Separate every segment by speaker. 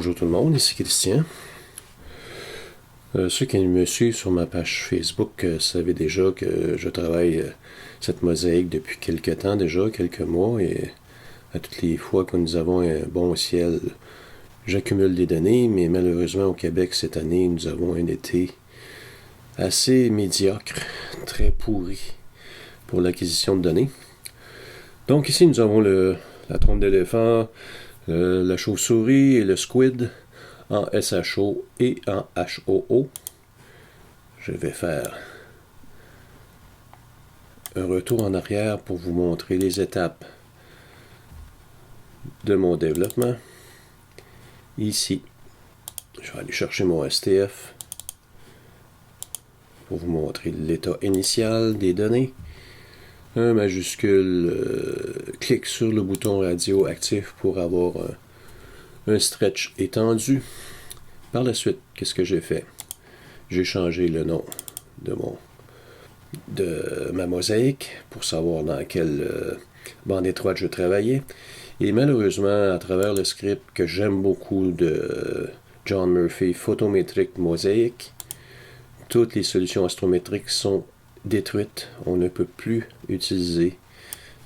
Speaker 1: Bonjour tout le monde, ici Christian. Ceux qui me suivent sur ma page Facebook savent déjà que je travaille cette mosaïque depuis quelques temps déjà, quelques mois, et à toutes les fois que nous avons un bon ciel, j'accumule des données, mais malheureusement au Québec cette année, nous avons un été assez médiocre, très pourri pour l'acquisition de données. Donc ici nous avons la trompe d'éléphant, la chauve-souris et le squid en SHO et en HOO. Je vais faire un retour en arrière pour vous montrer les étapes de mon développement. Ici, je vais aller chercher mon STF pour vous montrer l'état initial des données. Un majuscule, clique sur le bouton radio actif pour avoir un stretch étendu. Par la suite, qu'est-ce que j'ai fait? J'ai changé le nom de ma mosaïque pour savoir dans quelle bande étroite je travaillais. Et malheureusement, à travers le script que j'aime beaucoup de John Murphy, Photometric Mosaic, toutes les solutions astrométriques sont détruites. On ne peut plus utiliser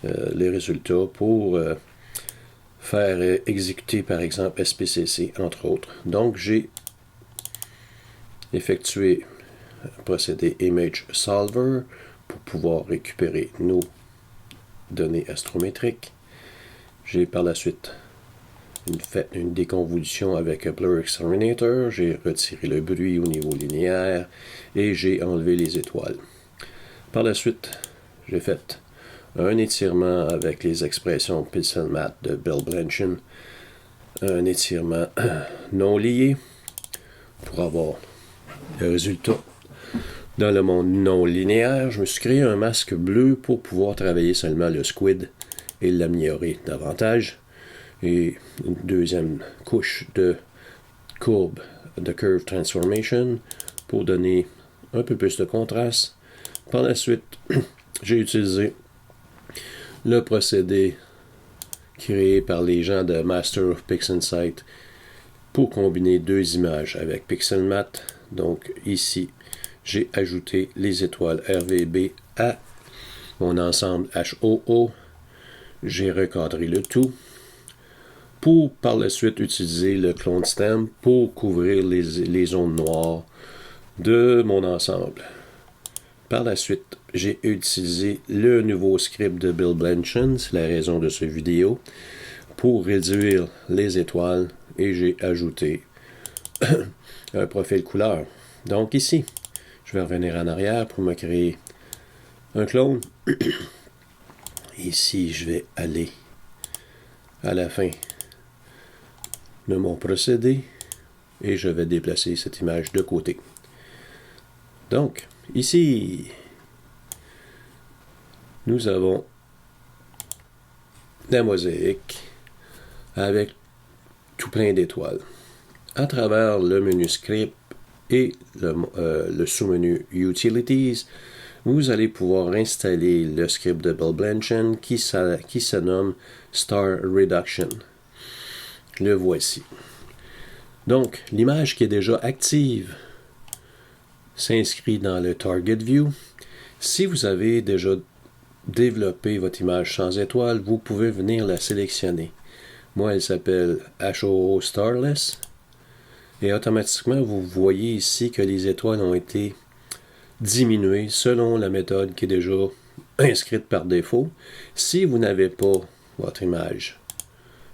Speaker 1: les résultats pour faire exécuter par exemple SPCC entre autres. Donc j'ai effectué un procédé Image Solver pour pouvoir récupérer nos données astrométriques. J'ai par la suite fait une déconvolution avec Blur Exterminator, j'ai retiré le bruit au niveau linéaire et j'ai enlevé les étoiles. Par la suite, j'ai fait un étirement avec les expressions Pixel Math de Bill Blanchen, un étirement non lié pour avoir le résultat dans le monde non linéaire. Je me suis créé un masque bleu pour pouvoir travailler seulement le squid et l'améliorer davantage. Et une deuxième couche de curve transformation pour donner un peu plus de contraste. Par la suite, j'ai utilisé le procédé créé par les gens de Master of PixInsight pour combiner deux images avec Pixelmath. Donc ici, j'ai ajouté les étoiles RVB à mon ensemble HOO. J'ai recadré le tout pour par la suite utiliser le clone stem pour couvrir les zones noires de mon ensemble. Par la suite, j'ai utilisé le nouveau script de Bill Blanchen, c'est la raison de cette vidéo, pour réduire les étoiles et j'ai ajouté un profil couleur. Donc ici, je vais revenir en arrière pour me créer un clone. Ici, je vais aller à la fin de mon procédé et je vais déplacer cette image de côté. Donc, ici, nous avons la mosaïque avec tout plein d'étoiles. À travers le menu script et le sous-menu Utilities, vous allez pouvoir installer le script de Bill Blanchen qui se nomme Star Reduction. Le voici. Donc, l'image qui est déjà active s'inscrit dans le Target View. Si vous avez déjà développé votre image sans étoiles, vous pouvez venir la sélectionner. Moi, elle s'appelle HOO Starless. Et automatiquement, vous voyez ici que les étoiles ont été diminuées selon la méthode qui est déjà inscrite par défaut. Si vous n'avez pas votre image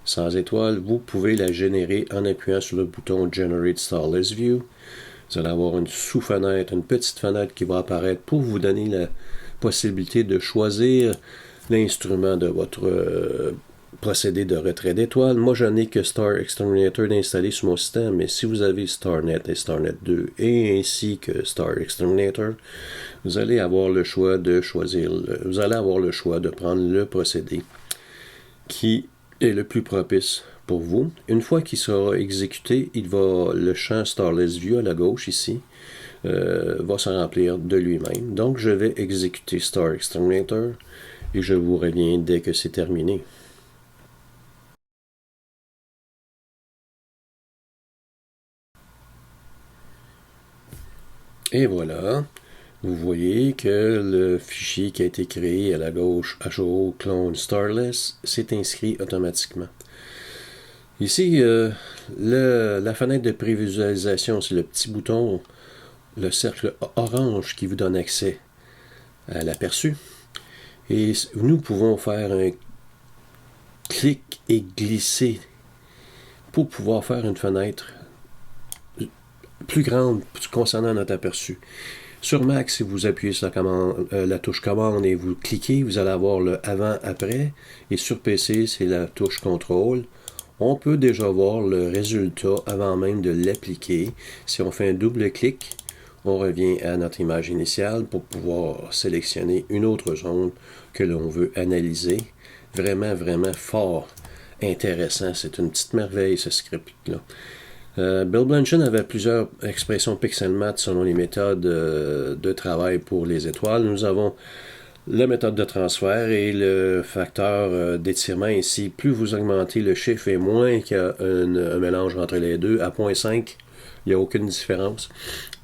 Speaker 1: sans étoiles, vous pouvez la générer en appuyant sur le bouton Generate Starless View. Vous allez avoir une sous-fenêtre, une petite fenêtre qui va apparaître pour vous donner la possibilité de choisir l'instrument de votre procédé de retrait d'étoiles. Moi, je n'ai que Star Exterminator installé sur mon système, mais si vous avez StarNet et StarNet 2 et ainsi que Star Exterminator, vous allez avoir le choix de choisir, vous allez avoir le choix de prendre le procédé qui est le plus propice pour vous. Une fois qu'il sera exécuté, le champ Starless View à la gauche ici va se remplir de lui-même. Donc, je vais exécuter Star Exterminator et je vous reviens dès que c'est terminé. Et voilà, vous voyez que le fichier qui a été créé à la gauche, HO Clone Starless, s'est inscrit automatiquement. Ici, la fenêtre de prévisualisation, c'est le petit bouton, le cercle orange qui vous donne accès à l'aperçu. Et nous pouvons faire un clic et glisser pour pouvoir faire une fenêtre plus grande concernant notre aperçu. Sur Mac, si vous appuyez sur la touche commande et vous cliquez, vous allez avoir le avant-après. Et sur PC, c'est la touche contrôle. On peut déjà voir le résultat avant même de l'appliquer. Si on fait un double clic, on revient à notre image initiale pour pouvoir sélectionner une autre zone que l'on veut analyser. Vraiment, vraiment fort intéressant. C'est une petite merveille, ce script-là. Bill Blanchard avait plusieurs expressions pixelmat selon les méthodes de travail pour les étoiles. Nous avons la méthode de transfert et le facteur d'étirement ici. Plus vous augmentez le chiffre et moins qu'il y a un mélange entre les deux. À 0.5, il n'y a aucune différence.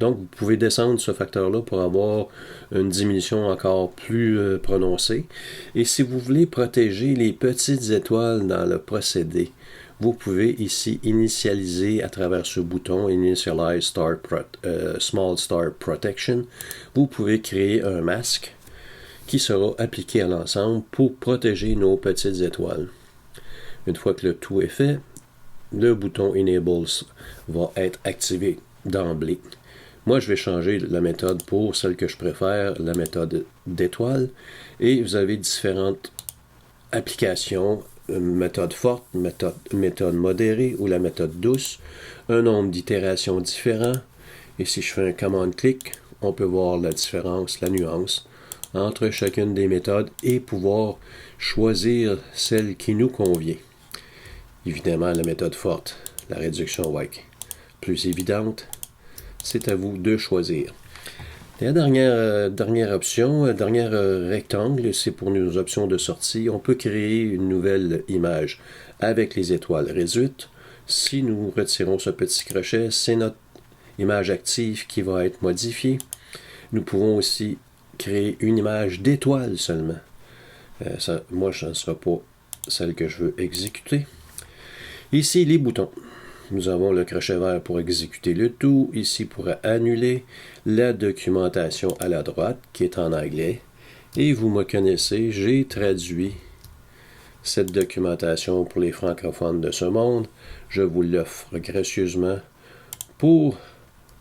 Speaker 1: Donc, vous pouvez descendre ce facteur-là pour avoir une diminution encore plus prononcée. Et si vous voulez protéger les petites étoiles dans le procédé, vous pouvez ici initialiser à travers ce bouton Initialize Small Star Protection. Vous pouvez créer un masque qui sera appliqué à l'ensemble pour protéger nos petites étoiles. Une fois que le tout est fait, le bouton Enables va être activé d'emblée. Moi, je vais changer la méthode pour celle que je préfère, la méthode d'étoile. Et vous avez différentes applications, méthode forte, méthode modérée ou la méthode douce, un nombre d'itérations différents. Et si je fais un commande-clic, on peut voir la différence, la nuance entre chacune des méthodes et pouvoir choisir celle qui nous convient. Évidemment, la méthode forte, la réduction va être plus évidente. C'est à vous de choisir. La dernière option, dernier rectangle, c'est pour nos options de sortie. On peut créer une nouvelle image avec les étoiles réduites. Si nous retirons ce petit crochet, c'est notre image active qui va être modifiée. Nous pouvons aussi créer une image d'étoile seulement. Moi, ce ne sera pas celle que je veux exécuter. Ici, les boutons. Nous avons le crochet vert pour exécuter le tout, ici pour annuler la documentation à la droite qui est en anglais. Et vous me connaissez, j'ai traduit cette documentation pour les francophones de ce monde. Je vous l'offre gracieusement pour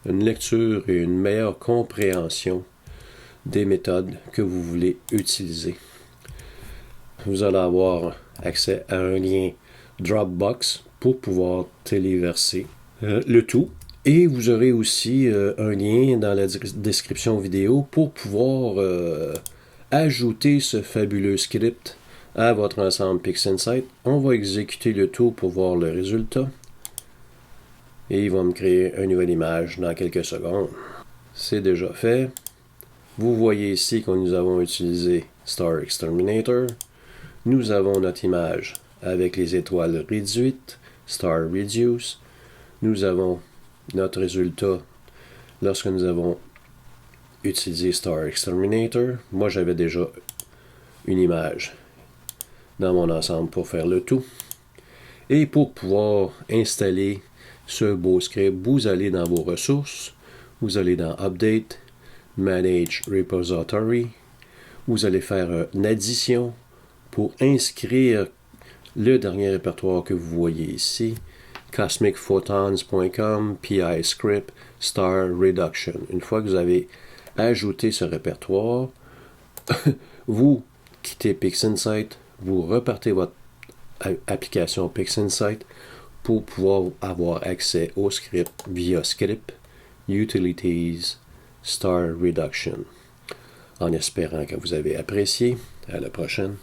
Speaker 1: une lecture et une meilleure compréhension des méthodes que vous voulez utiliser. Vous allez avoir accès à un lien Dropbox pour pouvoir téléverser le tout. Et vous aurez aussi un lien dans la description vidéo pour pouvoir ajouter ce fabuleux script à votre ensemble PixInsight. On va exécuter le tout pour voir le résultat. Et il va me créer une nouvelle image dans quelques secondes. C'est déjà fait. Vous voyez ici que nous avons utilisé Star Exterminator. Nous avons notre image avec les étoiles réduites, Star Reduce. Nous avons notre résultat lorsque nous avons utilisé Star Exterminator. Moi, j'avais déjà une image dans mon ensemble pour faire le tout. Et pour pouvoir installer ce beau script, vous allez dans vos ressources, vous allez dans Update, Manage Repository, vous allez faire une addition pour inscrire le dernier répertoire que vous voyez ici, cosmicphotons.com, PI Script, Star Reduction. Une fois que vous avez ajouté ce répertoire, vous quittez PixInsight, vous repartez votre application PixInsight pour pouvoir avoir accès au script via Script, Utilities, Star Reduction. En espérant que vous avez apprécié. À la prochaine.